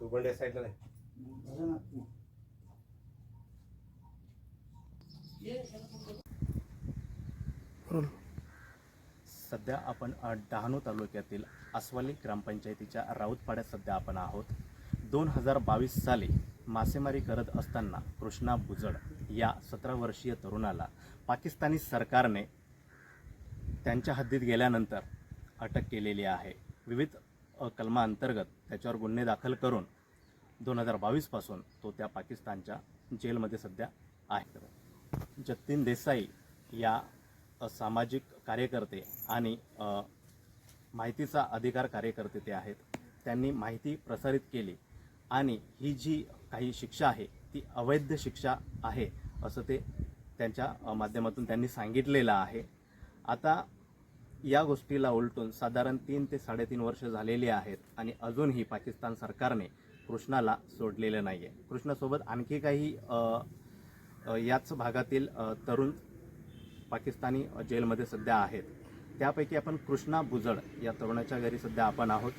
तू बंड्या साईडला नाही. सध्या आपण डहाणू तालुक्यातील आस्वाली ग्रामपंचायतीच्या राऊतपाड्यात सध्या आपण आहोत. 2022 साली मासेमारी करत असताना कृष्णा बुजड या 17 वर्षीय तरुणाला पाकिस्तानी सरकारने त्यांच्या हद्दीत गेल्यानंतर अटक केलेली आहे. विविध कलमांतर्गत त्याच्यावर गुन्हे दाखल करून 2022 पासून तो त्या पाकिस्तानच्या जेलमध्ये सध्या आहे. जतीन देसाई या सामाजिक कार्यकर्ते आणि माहितीचा अधिकार कार्यकर्ते ते आहेत. त्यांनी माहिती प्रसारित केली आणि ही जी काही शिक्षा आहे ती अवैध शिक्षा आहे असं ते त्यांच्या माध्यमातून त्यांनी सांगितलेलं आहे. आता या गोष्टीला उलटून साधारण 3 ते 3.5 वर्ष झालेली आहेत आणि अजूनही पाकिस्तान सरकारने कृष्णाला सोडलेलं नाही आहे. कृष्णासोबत आणखी काही याच भागातील तरुण पाकिस्तानी जेलमध्ये सध्या आहेत. त्यापैकी आपण कृष्णा बुजड या तरुणाच्या घरी सध्या आपण आहोत.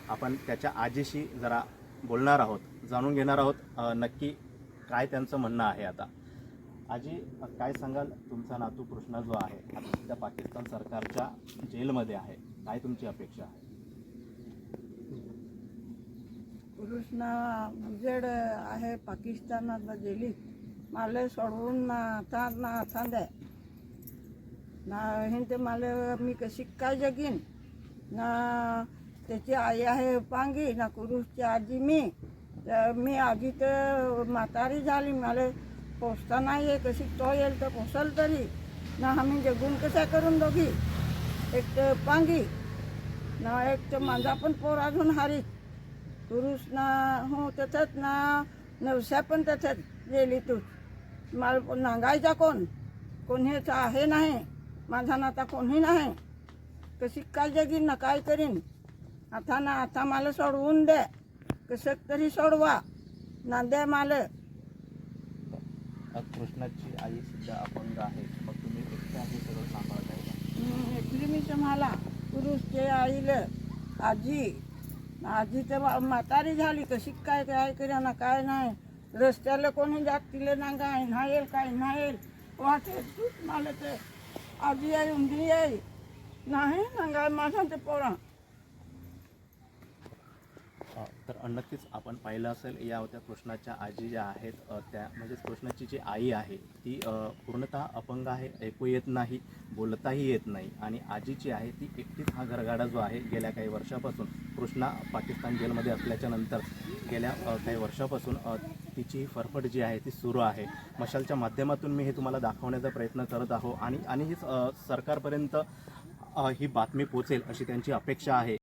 आपण त्याच्या आजीशी जरा बोलणार आहोत, जाणून घेणार आहोत नक्की काय त्यांचं म्हणणं आहे. आता आजी, काय सांगाल? तुमचा नातू कृष्णा जो आहे आता सध्या पाकिस्तान सरकारच्या जेलमध्ये आहे, काय तुमची अपेक्षा आहे? कृष्णा बुजड आहे पाकिस्तानात जेलीत. मला सोडवून ना द्या ना हे ते मला मी कशी काय जगीन ना. त्याची आई आहे पांगी ना कुरुसची आजी मी आजी तर म्हातारी झाली. मला पोचता नाही आहे. कशी तो येईल तर पोचल तरी ना. आम्ही जगून कशा करून दोघी. एक तर पांगी ना, एक तर माझा पण पोर अजून हारीत. पुरुष ना हो त्याच्यात ना, नवशा पण त्याच्यात गेली. तू मला नांगायचा कोणीच आहे नाही. माझा नाता कोणी नाही. कशी काय जगीन ना, काय करीन आता मला सोडवून दे. कसं तरी सोडवा ना दे मला. कृष्णाची आई सुद्धा अपंग आहे, मग तुम्ही एकट्या हे सगळं सांभाळताय? एकली मी तुम्हाला पुरुषचे आईला आजी तर म्हातारी झाली. कशी काय करा ना काय नाही. रस्त्याला कोणी जात तिला ना काय नाही काय नाही वाटे. मला ते आजी आहे उंदरी आहे नाही ना माझा ते पोरा. तर नक्कीच आपण पाहिलं असेल या होत्या कृष्णाच्या आजी ज्या आहेत त्या म्हणजे कृष्णाची जी आई आहे ती पूर्णतः अपंग आहे, ऐकू येत नाही, बोलताही येत नाही. आणि आजी जी आहे ती एकटीच हा घरगाडा जो आहे गेल्या काही वर्षापासून कृष्णा पाकिस्तान जेलमध्ये असल्याच्या नंतर गेल्या काही वर्षापासून तिची फरफट जी आहे ती सुरू आहे. मशालच्या माध्यमातून मी हे तुम्हाला दाखवण्याचा प्रयत्न करत आहो आणि ही सरकारपर्यंत ही बातमी पोचेल अशी त्यांची अपेक्षा आहे.